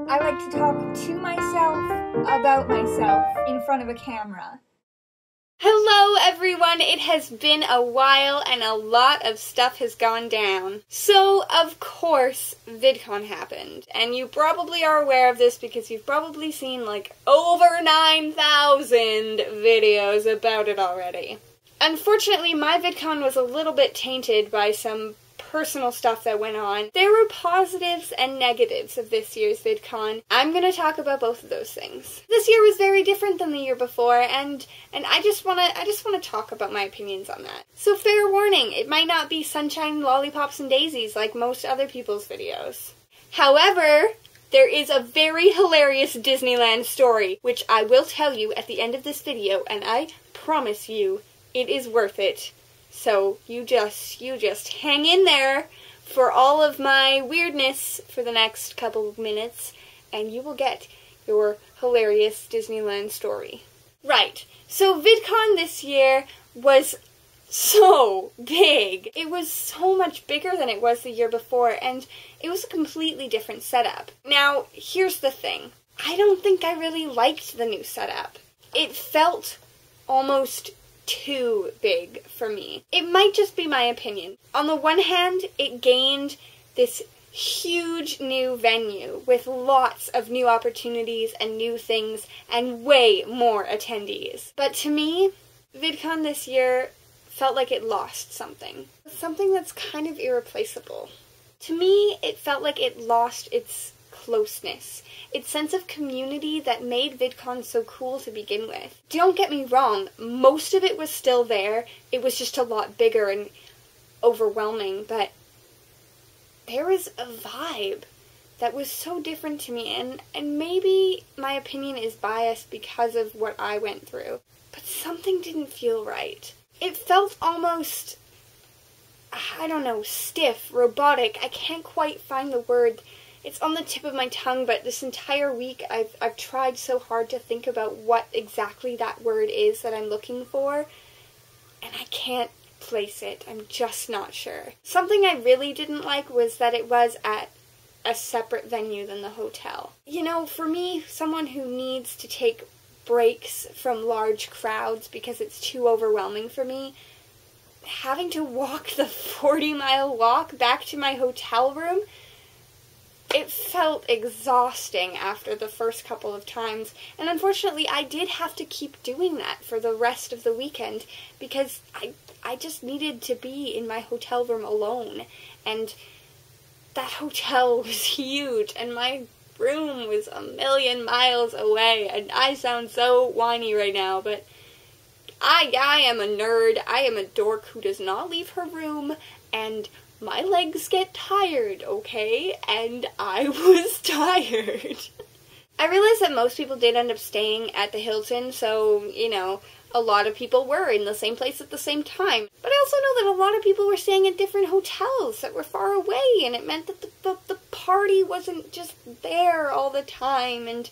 I like to talk to myself about myself in front of a camera. Hello everyone, it has been a while and a lot of stuff has gone down. So, of course, VidCon happened. And you probably are aware of this because you've probably seen like over 9,000 videos about it already. Unfortunately, my VidCon was a little bit tainted by some personal stuff that went on. There were positives and negatives of this year's VidCon. I'm gonna talk about both of those things. This year was very different than the year before, and I just wanna talk about my opinions on that. So fair warning, it might not be sunshine, lollipops, and daisies like most other people's videos. However, there is a very hilarious Disneyland story, which I will tell you at the end of this video, and I promise you, it is worth it. So you just hang in there for all of my weirdness for the next couple of minutes, and you will get your hilarious Disneyland story. Right, so VidCon this year was so big. It was so much bigger than it was the year before, and it was a completely different setup. Now, here's the thing. I don't think I really liked the new setup. It felt almost too big for me. It might just be my opinion. On the one hand, it gained this huge new venue with lots of new opportunities and new things and way more attendees. But to me, VidCon this year felt like it lost something. Something that's kind of irreplaceable. To me, it felt like it lost its closeness, its sense of community that made VidCon so cool to begin with. Don't get me wrong, most of it was still there, it was just a lot bigger and overwhelming, but there was a vibe that was so different to me, and maybe my opinion is biased because of what I went through, but something didn't feel right. It felt almost, I don't know, stiff, robotic. I can't quite find the word. It's on the tip of my tongue, but this entire week I've tried so hard to think about what exactly that word is that I'm looking for, and I can't place it. I'm just not sure. Something I really didn't like was that it was at a separate venue than the hotel. You know, for me, someone who needs to take breaks from large crowds because it's too overwhelming for me, having to walk the 40-mile walk back to my hotel room, it felt exhausting after the first couple of times, and unfortunately I did have to keep doing that for the rest of the weekend because I just needed to be in my hotel room alone, and that hotel was huge, and my room was a million miles away, and I sound so whiny right now, but I am a nerd, I am a dork who does not leave her room, and my legs get tired, okay? And I was tired. I realized that most people did end up staying at the Hilton, so, you know, a lot of people were in the same place at the same time. But I also know that a lot of people were staying at different hotels that were far away, and it meant that the party wasn't just there all the time, and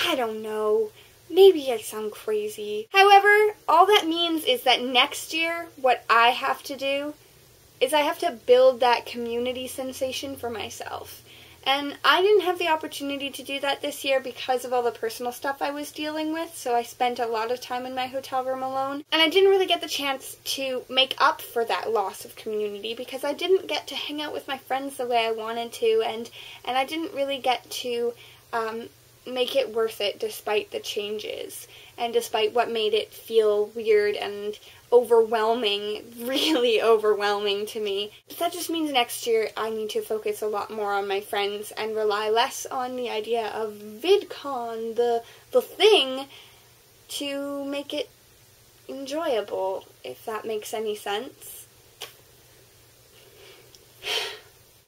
I don't know. Maybe I sound crazy. However, all that means is that next year, what I have to do is I have to build that community sensation for myself. And I didn't have the opportunity to do that this year because of all the personal stuff I was dealing with, so I spent a lot of time in my hotel room alone. And I didn't really get the chance to make up for that loss of community because I didn't get to hang out with my friends the way I wanted to, and I didn't really get to make it worth it despite the changes, and despite what made it feel weird and overwhelming, really overwhelming to me. But that just means next year I need to focus a lot more on my friends and rely less on the idea of VidCon, the thing, to make it enjoyable, if that makes any sense.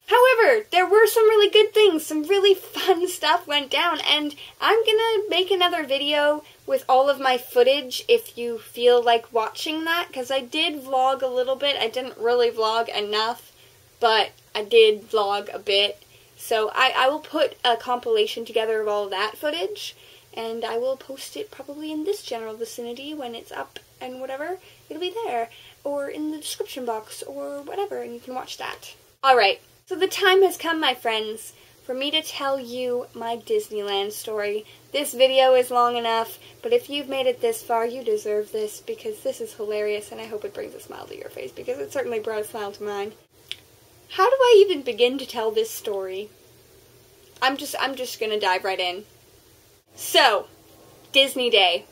However, there were some really good things, some really fun stuff went down, and I'm gonna make another video with all of my footage if you feel like watching that, because I did vlog a little bit. I didn't really vlog enough, but I did vlog a bit. So I will put a compilation together of all of that footage, and I will post it probably in this general vicinity when it's up and whatever. It'll be there, or in the description box, or whatever, and you can watch that. Alright. So the time has come, my friends, for for me to tell you my Disneyland story. This video is long enough, but if you've made it this far, you deserve this, because this is hilarious, and I hope it brings a smile to your face, because it certainly brought a smile to mine. How do I even begin to tell this story? I'm just gonna dive right in. So, Disney Day.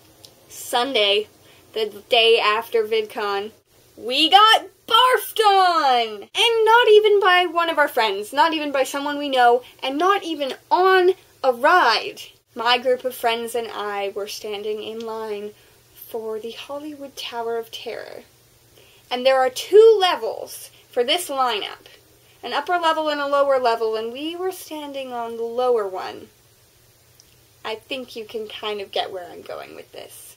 Sunday, the day after VidCon, we got barfed on! And not even by one of our friends, not even by someone we know, and not even on a ride. My group of friends and I were standing in line for the Hollywood Tower of Terror. And there are 2 levels for this lineup. An upper level and a lower level, and we were standing on the lower one. I think you can kind of get where I'm going with this.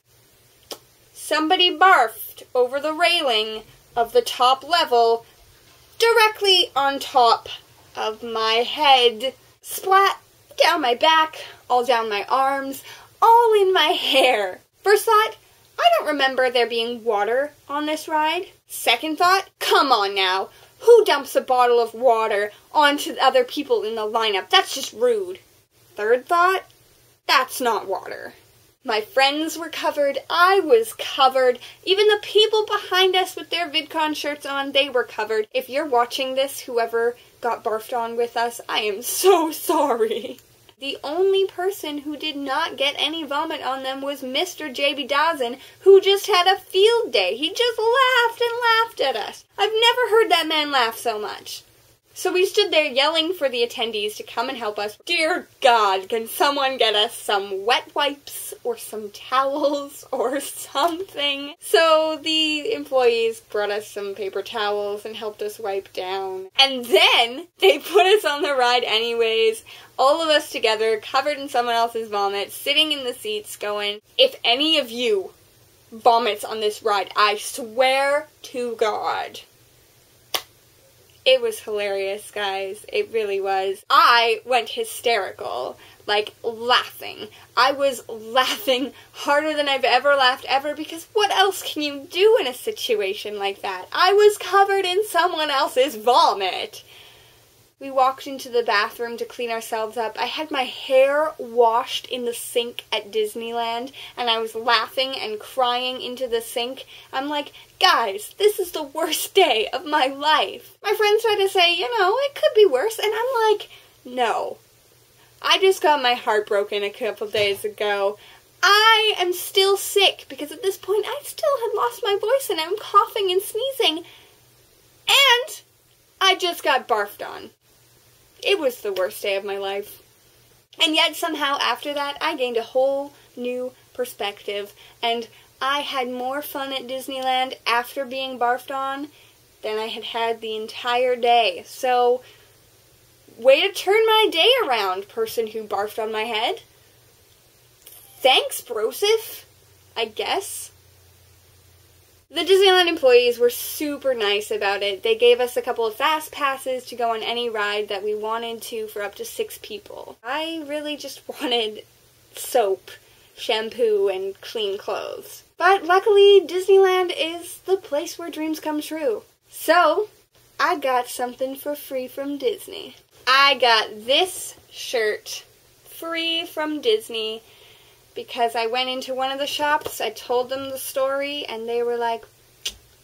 Somebody barfed over the railing of the top level directly on top of my head. Splat down my back, all down my arms, all in my hair. First thought, I don't remember there being water on this ride. Second thought, come on now. Who dumps a bottle of water onto other people in the lineup? That's just rude. Third thought, that's not water. My friends were covered, I was covered, even the people behind us with their VidCon shirts on, they were covered. If you're watching this, whoever got barfed on with us, I am so sorry. The only person who did not get any vomit on them was Mr. J.B. Dawson, who just had a field day. He just laughed and laughed at us. I've never heard that man laugh so much. So we stood there yelling for the attendees to come and help us. Dear God, can someone get us some wet wipes or some towels or something? So the employees brought us some paper towels and helped us wipe down. And then they put us on the ride anyways, all of us together, covered in someone else's vomit, sitting in the seats going, if any of you vomits on this ride, I swear to God. It was hilarious, guys. It really was. I went hysterical, like laughing. I was laughing harder than I've ever laughed ever, because what else can you do in a situation like that? I was covered in someone else's vomit. We walked into the bathroom to clean ourselves up. I had my hair washed in the sink at Disneyland, and I was laughing and crying into the sink. I'm like, guys, this is the worst day of my life. My friends tried to say, it could be worse, and I'm like, no. I just got my heart broken a couple days ago. I am still sick, because at this point I still had lost my voice, and I'm coughing and sneezing. And I just got barfed on. It was the worst day of my life. And yet somehow after that, I gained a whole new perspective. And I had more fun at Disneyland after being barfed on than I had had the entire day. So, way to turn my day around, person who barfed on my head. Thanks, Brosif, I guess. The Disneyland employees were super nice about it. They gave us a couple of fast passes to go on any ride that we wanted to for up to 6 people. I really just wanted soap, shampoo, and clean clothes. But luckily, Disneyland is the place where dreams come true. So, I got something for free from Disney. I got this shirt free from Disney because I went into one of the shops, I told them the story, and they were like,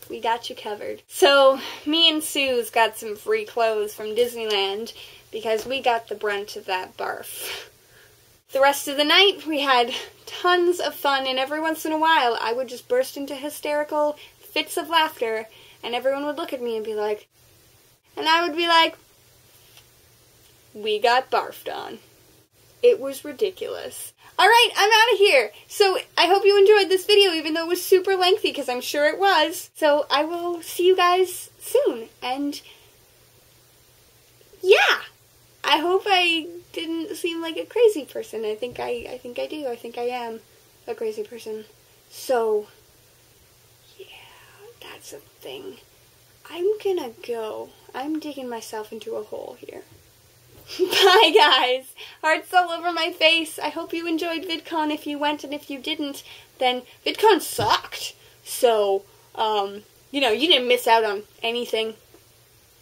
we got you covered. So, me and Suze got some free clothes from Disneyland because we got the brunt of that barf. The rest of the night, we had tons of fun, and every once in a while, I would just burst into hysterical fits of laughter, and everyone would look at me and be like, and I would be like, we got barfed on. It was ridiculous. Alright, I'm out of here. So, I hope you enjoyed this video, even though it was super lengthy, because I'm sure it was. So, I will see you guys soon. And, yeah. I hope I didn't seem like a crazy person. I think I do. I think I am a crazy person. So, yeah, that's a thing. I'm gonna go. I'm digging myself into a hole here. Bye, guys. Hearts all over my face. I hope you enjoyed VidCon if you went, and if you didn't, then VidCon sucked. So, you didn't miss out on anything.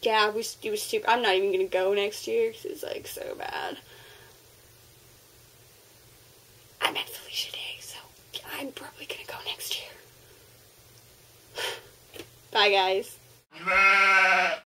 Yeah, it was stupid. I'm not even gonna go next year because it's like so bad. I met Felicia Day, so I'm probably gonna go next year. Bye, guys.